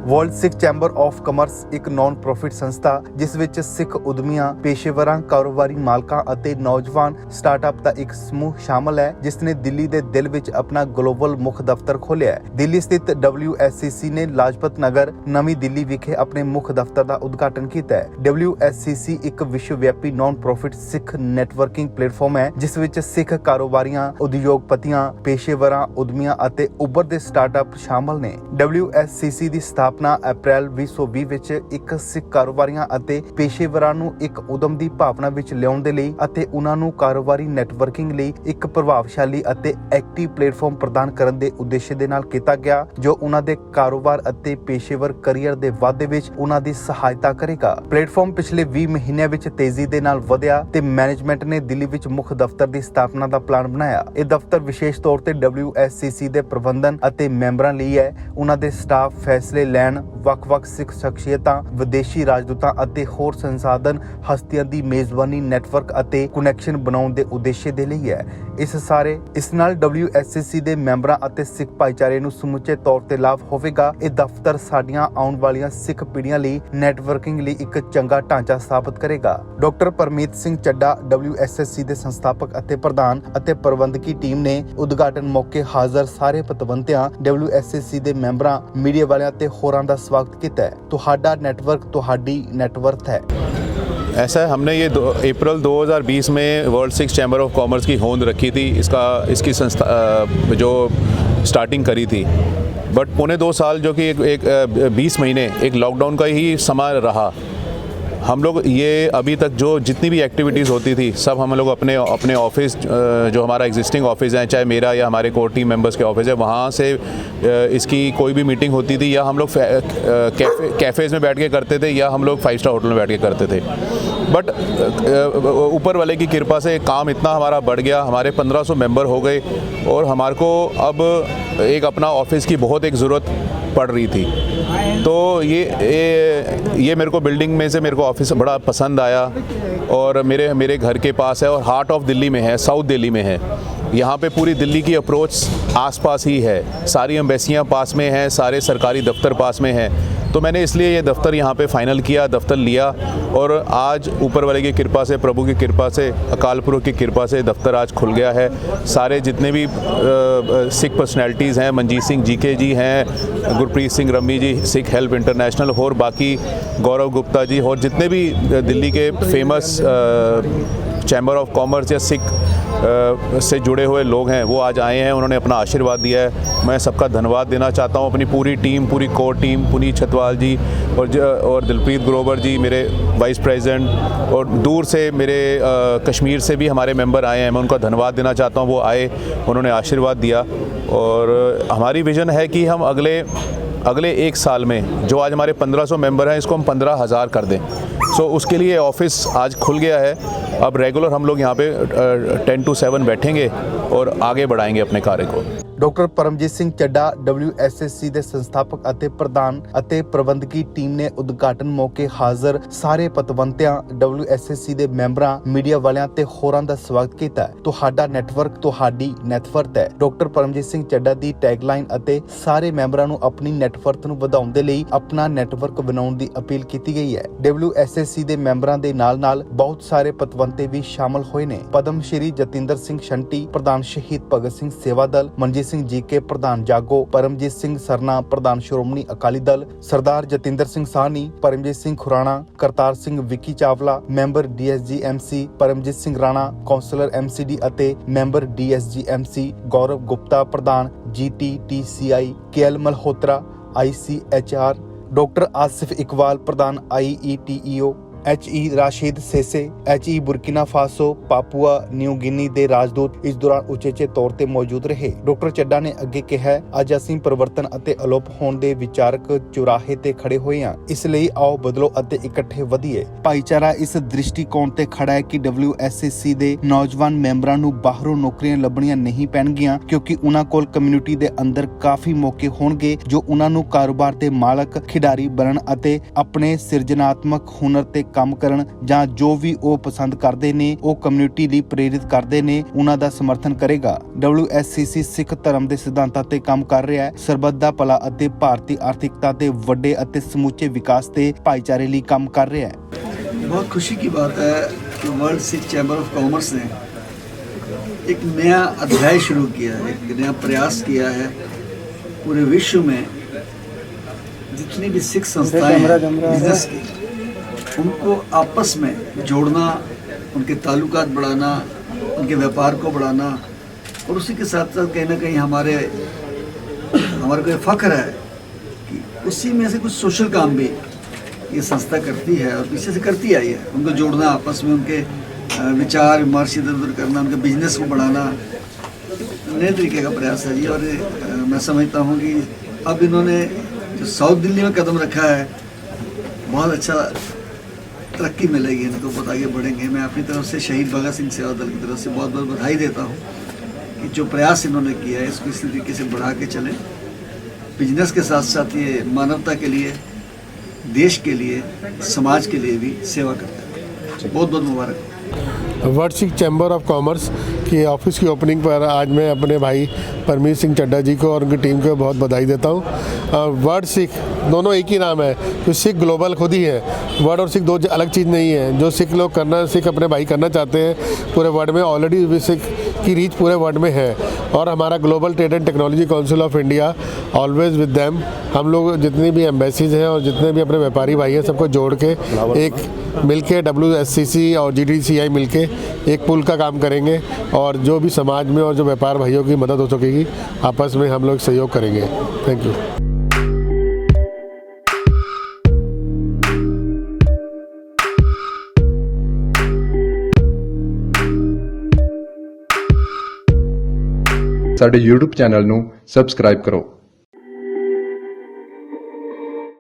World Sikh chamber of commerce ਇੱਕ naan profit ਸੰਸਥਾ ਜਿਸ ਵਿੱਚ ਸਿੱਖ ਉਦਮੀਆਂ, ਪੇਸ਼ੇਵਰਾਂ, ਕਾਰੋਬਾਰੀ ਮਾਲਕਾਂ ਅਤੇ ਨੌਜਵਾਨ ਸਟਾਰਟਅਪ ਦਾ ਇੱਕ ਸਮੂਹ ਸ਼ਾਮਲ ਹੈ ਜਿਸ ਨੇ ਦਿੱਲੀ ਦੇ ਦਿਲ ਵਿੱਚ ਆਪਣਾ ਗਲੋਬਲ ਮੁੱਖ ਦਫ਼ਤਰ ਖੋਲ੍ਹਿਆ ਹੈ। ਦਿੱਲੀ ਸਥਿਤ WSCC ਨੇ ਲਾਜਪਤ ਨਗਰ, ਨਵੀਂ ਦਿੱਲੀ ਵਿਖੇ ਆਪਣੇ ਮੁੱਖ ਦਫ਼ਤਰ ਦਾ ਉਦਘਾਟਨ ਕੀਤਾ ਹੈ। WSCC ਇੱਕ ਵਿਸ਼ਵ ਵਿਆਪੀ ਨਾਨ ਪ੍ਰੋਫਿਟ ਸਿੱਖ ਨੈਟਵਰਕਿੰਗ ਪਲੇਟਫਾਰਮ ਹੈ ਜਿਸ ਵਿੱਚ ਸਿੱਖ ਕਾਰੋਬਾਰੀਆਂ, ਉਦਯੋਗਪਤੀਆਂ, ਪੇਸ਼ੇਵਰਾਂ, ਉਦਮੀਆਂ ਅਤੇ ਉੱਭਰਦੇ ਸਟਾਰਟਅਪ ਸ਼ਾਮਲ ਨੇ। WSCC ਦੀ ਸਥਾਪਨਾ ਅਪ੍ਰੈਲ 2020 ਵਿੱਚ ਇੱਕ ਸਿੱਖ ਕਾਰੋਬਾਰੀਆਂ ਅਤੇ ਪੇਸ਼ੇਵਰਾਂ ਨੂੰ ਇੱਕ ਉਦਮ ਦੀ ਭਾਵਨਾ ਵਿੱਚ ਲਿਆਉਣ ਦੇ ਲਈ ਅਤੇ ਉਹਨਾਂ ਨੂੰ ਕਾਰੋਬਾਰੀ ਨੈਟਵਰਕਿੰਗ ਲਈ ਇੱਕ ਪ੍ਰਭਾਵਸ਼ਾਲੀ ਅਤੇ ਐਕਟਿਵ ਪਲੇਟਫਾਰਮ ਪ੍ਰਦਾਨ ਕਰਨ ਦੇ ਉਦੇਸ਼ ਦੇ ਨਾਲ ਕੀਤਾ ਗਿਆ ਜੋ ਉਹਨਾਂ ਦੇ ਕਾਰੋਬਾਰ ਅਤੇ ਪੇਸ਼ੇਵਰ ਕੈਰੀਅਰ ਦੇ ਵਾਧੇ ਵਿੱਚ ਉਹਨਾਂ ਦੀ ਸਹਾਇਤਾ ਕਰੇਗਾ। ਪਲੇਟਫਾਰਮ ਪਿਛਲੇ 20 ਮਹੀਨਿਆਂ ਵਿੱਚ ਤੇਜ਼ੀ ਦੇ ਨਾਲ ਵਧਿਆ ਤੇ ਮੈਨੇਜਮੈਂਟ ਨੇ ਦਿੱਲੀ ਵਿੱਚ ਮੁੱਖ ਦਫ਼ਤਰ ਦੀ ਸਥਾਪਨਾ ਦਾ ਪਲਾਨ ਬਣਾਇਆ। ਇਹ ਦਫ਼ਤਰ ਵਿਸ਼ੇਸ਼ ਤੌਰ ਤੇ WSCC ਦੇ ਪ੍ਰਬੰਧਨ ਅਤੇ ਮੈਂਬਰਾਂ ਲਈ ਹੈ। ਉਹਨਾਂ ਦੇ ਸਟਾਫ ਫੈਸਲੇ ਲੈਣ, ਵੱਖ-ਵੱਖ ਸਿੱਖ ਸ਼ਖਸੀਅਤਾਂ, ਵਿਦੇਸ਼ੀ ਰਾਜਦੂਤਾਂ ਅਤੇ ਹੋਰ ਸੰਸਾਧਨ ਹਸਤੀਆਂ ਦੀ ਮੇਜ਼ਬਾਨੀ, ਨੈਟਵਰਕ ਅਤੇ ਕਨੈਕਸ਼ਨ ਬਣਾਉਣ ਦੇ ਉਦੇਸ਼ ਦੇ ਲਈ ਹੈ। ਇਸ ਨਾਲ WSCC ਦੇ ਮੈਂਬਰਾਂ ਅਤੇ ਸਿੱਖ ਭਾਈਚਾਰੇ ਨੂੰ ਸਮੁੱਚੇ ਤੌਰ ਤੇ ਲਾਭ ਹੋਵੇਗਾ। ਇਹ ਦਫ਼ਤਰ ਸਾਡੀਆਂ ਆਉਣ ਵਾਲੀਆਂ ਸਿੱਖ ਪੀੜ੍ਹੀਆਂ ਲਈ ਨੈਟਵਰਕਿੰਗ ਲਈ ਇੱਕ ਚੰਗਾ ਢਾਂਚਾ ਸਥਾਪਿਤ ਕਰੇਗਾ। ਡਾਕਟਰ ਪਰਮਜੀਤ ਸਿੰਘ ਚੱਡਾ, WSCC ਦੇ ਸੰਸਥਾਪਕ ਅਤੇ ਪ੍ਰਧਾਨ ਅਤੇ ਪ੍ਰਬੰਧਕੀ ਟੀਮ ਨੇ ਉਦਘਾਟਨ ਮੌਕੇ ਹਾਜ਼ਰ ਸਾਰੇ ਪਤਵੰਤਿਆਂ, WSCC ਦੇ ਮੈਂਬਰਾਂ, ਮੀਡੀਆ ਵਾਲਿਆਂ ਤੇ ਹੋਰਾਂ ਦਾ ਸਵਾਗਤ ਕੀਤਾ ਹੈ। ਤੁਹਾਡਾ ਨੈਟਵਰਕ ਤੁਹਾਡੀ ਨੈਟਵਰਥ ਹੈ। ऐसा है, हमने ये अप्रैल 2020 में world six chamber of commerce की होंद रखी थी। इसकी संस्था जो स्टार्टिंग करी थी, बट पौने 2 साल जो कि एक 20 महीने एक लॉकडाउन का ही समय रहा। हम लोग ये अभी तक जो जितनी भी एक्टिविटीज़ होती थी सब हम लोग अपने ऑफिस, जो हमारा एग्जिस्टिंग ऑफिस है, चाहे मेरा या हमारे कोर टीम मेंबर्स के ऑफिस है, वहाँ से इसकी कोई भी मीटिंग होती थी या हम लोग कैफ़ेज़ में बैठ के करते थे या हम लोग 5 स्टार होटल में बैठ के करते थे। बट ऊपर वाले की कृपा से काम इतना हमारा बढ़ गया, हमारे 1500 मेंबर हो गए और हमारे को अब एक अपना ऑफिस की बहुत एक ज़रूरत पड़ रही थी। तो ये मेरे को बिल्डिंग में से मेरे को ऑफिस बड़ा पसंद आया और मेरे घर के पास है और हार्ट ऑफ दिल्ली में है, साउथ दिल्ली में है। यहाँ पे पूरी दिल्ली की अप्रोच आसपास ही है, सारी एम्बेसियाँ पास में हैं, सारे सरकारी दफ्तर पास में हैं। तो मैंने इसलिए ये दफ़्तर यहाँ पे फाइनल किया, दफ़्तर लिया और आज ऊपर वाले की कृपा से, प्रभु की कृपा से, अकाल पुरख की कृपा से दफ़्तर आज खुल गया है। सारे जितने भी सिख पर्सनैलिटीज़ हैं, मनजीत सिंह जीके जी हैं, गुरप्रीत सिंह रमी जी, सिख हेल्प इंटरनेशनल, और बाकी गौरव गुप्ता जी, और जितने भी दिल्ली के फेमस चैम्बर ऑफ कॉमर्स या सिख से जुड़े हुए लोग हैं वो आज आए हैं, उन्होंने अपना आशीर्वाद दिया है। मैं सबका धन्यवाद देना चाहता हूँ, अपनी पूरी टीम, पूरी कोर टीम, पुनीत छतवाल जी और दिलप्रीत ग्रोवर जी मेरे वाइस प्रेसिडेंट, और दूर से मेरे कश्मीर से भी हमारे मेंबर आए हैं, मैं उनका धन्यवाद देना चाहता हूँ। वो आए, उन्होंने आशीर्वाद दिया और हमारी विज़न है कि हम अगले 1 साल में जो आज हमारे 1500 मेंबर हैं इसको हम 15,000 कर दें। सो उसके लिए ऑफिस आज खुल गया है। अब रेगुलर हम लोग यहाँ पे 10 to 7 बैठेंगे और आगे बढ़ाएंगे अपने कार्य को। ਡਾਕਟਰ ਪਰਮਜੀਤ ਸਿੰਘ ਚੱਡਾ, WSCC ਦੇ ਸੰਸਥਾਪਕ ਅਤੇ ਪ੍ਰਧਾਨ ਅਤੇ ਪ੍ਰਬੰਧਕੀ ਟੀਮ ਨੇ ਉਦਘਾਟਨ ਮੌਕੇ ਹਾਜ਼ਰ ਸਾਰੇ ਪਤਵੰਤਿਆਂ, WSCC ਦੇ ਮੈਂਬਰਾਂ, ਮੀਡੀਆ ਵਾਲਿਆਂ ਤੇ ਹੋਰਾਂ ਦਾ ਸਵਾਗਤ ਕੀਤਾ। ਤੁਹਾਡਾ ਨੈਟਵਰਕ ਤੁਹਾਡੀ ਨੈਟਵਰਥ ਹੈ। ਡਾਕਟਰ ਪਰਮਜੀਤ ਸਿੰਘ ਚੱਡਾ ਦੀ ਟੈਗਲਾਈਨ ਅਤੇ ਸਾਰੇ ਮੈਂਬਰਾਂ ਨੂੰ ਆਪਣੀ ਨੈਟਵਰਥ ਨੂੰ ਵਧਾਉਣ ਦੇ ਲਈ ਆਪਣਾ ਨੈਟਵਰਕ ਬਣਾਉਣ ਦੀ ਅਪੀਲ ਕੀਤੀ ਗਈ ਹੈ। WSCC ਦੇ ਮੈਂਬਰਾਂ ਦੇ ਨਾਲ-ਨਾਲ ਬਹੁਤ ਸਾਰੇ ਪਤਵੰਤੇ ਵੀ ਸ਼ਾਮਲ ਹੋਏ ਨੇ। ਪਦਮ ਸ਼੍ਰੀ ਜਤਿੰਦਰ ਸਿੰਘ ਸ਼ੰਟੀ, ਪ੍ਰਧਾਨ ਸ਼ਹੀਦ ਭਗਤ ਸਿੰਘ ਸੇਵਾ ਦਲ, ਮਨਜੀਤ ਸਿੰਘ ਜੀਕੇ, ਪ੍ਰਧਾਨ ਜਾਗੋ, ਪਰਮਜੀਤ ਸਿੰਘ ਸਰਨਾ, ਪ੍ਰਧਾਨ Shiromani Akali Dal, Sardar Jatinder Singh Sahni, Paramjit Singh Khurana, Kartar Singh Vicky Chawla, member DSGMC, Paramjit Singh Rana, councillor MCD ਅਤੇ ਮੈਂਬਰ DSGMC, ਗੌਰਵ ਗੁਪਤਾ, ਪ੍ਰਧਾਨ GTTCI, KL Malhotra, ICHR, doctor Asif Iqbal, ਪ੍ਰਧਾਨ IETEO, HE Rashid Sesay, HE Burkina Faso, Papua New Guinea ਦੇ ਰਾਜਦੂਤ ਇਸ ਦੌਰਾਨ ਉਚੇਚੇ ਤੌਰ ਤੇ ਮੌਜੂਦ ਰਹੇ। ਡਾਕਟਰ ਚੱਡਾ ਨੇ ਅੱਗੇ ਕਿਹਾ, ਅੱਜ ਅਸੀਂ ਪਰਿਵਰਤਨ ਅਤੇ ਅਲੋਪ ਹੋਣ ਦੇ ਵਿਚਾਰਕ ਚੁਰਾਹੇ ਤੇ ਖੜੇ ਹੋਏ ਹਾਂ। ਇਸ ਲਈ ਆਓ ਬਦਲੋ ਅਤੇ ਇਕੱਠੇ ਵਧੀਏ। ਭਾਈਚਾਰਾ ਇਸ ਦ੍ਰਿਸ਼ਟੀਕੋਣ ਤੇ ਖੜਾ ਹੈ ਕਿ WSCC ਦੇ ਨੌਜਵਾਨ ਮੈਂਬਰਾਂ ਨੂੰ ਬਾਹਰੋਂ ਨੌਕਰੀਆਂ ਲੱਭਣੀਆਂ ਨਹੀਂ ਪੈਣਗੀਆਂ ਕਿਉਂਕਿ ਉਹਨਾਂ ਕੋਲ ਕਮਿਊਨਿਟੀ ਦੇ ਅੰਦਰ ਕਾਫੀ ਮੌਕੇ ਹੋਣਗੇ ਜੋ ਉਹਨਾਂ ਨੂੰ ਕਾਰੋਬਾਰ ਦੇ ਮਾਲਕ, ਖਿਡਾਰੀ ਬਣਨ ਅਤੇ ਆਪਣੇ ਸਿਰਜਣਾਤਮਕ ਹੁਨਰ ਤੇ ਕੰਮ ਕਰਨ ਜਾਂ ਜੋ ਵੀ ਉਹ ਪਸੰਦ ਕਰਦੇ ਨੇ ਉਹ ਕਮਿਊਨਿਟੀ ਲਈ ਪ੍ਰੇਰਿਤ ਕਰਦੇ ਨੇ ਉਹਨਾਂ ਦਾ ਸਮਰਥਨ ਕਰੇਗਾ। WSCC ਸਿੱਖ ਧਰਮ ਦੇ ਸਿਧਾਂਤਾਂ ਤੇ ਕੰਮ ਕਰ ਰਿਹਾ ਹੈ, ਸਰਬੱਤ ਦਾ ਭਲਾ ਅਤੇ ਭਾਰਤੀ ਆਰਥਿਕਤਾ ਦੇ ਵੱਡੇ ਅਤੇ ਸਮੁੱਚੇ ਵਿਕਾਸ ਤੇ ਭਾਈਚਾਰੇ ਲਈ ਕੰਮ ਕਰ ਰਿਹਾ ਹੈ। बहुत खुशी की बात है कि world Sikh chamber of commerce ने एक नया अध्याय शुरू किया है, एक नया प्रयास किया है। पूरे विश्व में जितनी भी सिख संस्थाएं हैं बिजनेस की, उनको आपस में जोड़ना, उनके ताल्लुकात बढ़ाना, उनके व्यापार को बढ़ाना, और उसी के साथ साथ कहीं ना कहीं हमारे को फ़ख्र है कि उसी में से कुछ सोशल काम भी ये संस्था करती है और पीछे से करती आई है। उनको जोड़ना, आपस में उनके विचार विमर्श इधर उधर करना, उनके बिजनेस को बढ़ाना, नए तरीके का प्रयास है जी। और मैं समझता हूँ कि अब इन्होंने जो साउथ दिल्ली में कदम रखा है, बहुत अच्छा तरक्की मिलेगी इनको, बहुत आगे बढ़ेंगे। मैं अपनी तरफ से शहीद भगत सिंह सेवा दल की तरफ से बहुत बहुत बधाई देता हूँ कि जो प्रयास इन्होंने किया है इसको इसी तरीके से बढ़ा के चलें। बिजनेस के साथ साथ ये मानवता के लिए, देश के लिए, समाज के लिए भी सेवा करते हैं। बहुत बहुत मुबारक। World Sikh chamber of commerce की ऑफिस की ओपनिंग पर आज मैं अपने भाई परमीत सिंह चड्डा जी को और उनकी टीम को बहुत बधाई देता हूँ। वर्ल्ड सिख दोनों एक ही नाम है, तो सिख ग्लोबल खुद ही है। वर्ल्ड और सिख दो अलग चीज़ नहीं है। जो सिख लोग करना, सिख अपने भाई करना चाहते हैं पूरे वर्ल्ड में, ऑलरेडी सिख की रीच पूरे वर्ल्ड में है। और हमारा global trade and technology council of India always with them, हम लोग जितनी भी एम्बेसीज हैं और जितने भी अपने व्यापारी भाई हैं सबको जोड़ के एक मिलके WSCC और GDCI मिलके एक पुल का काम करेंगे, और जो भी समाज में और जो व्यापार भाइयों की मदद हो सकेगी आपस में हम लोग सहयोग करेंगे। Thank you. ਸਾਡੇ YouTube ਚੈਨਲ ਨੂੰ ਸਬਸਕ੍ਰਾਈਬ ਕਰੋ।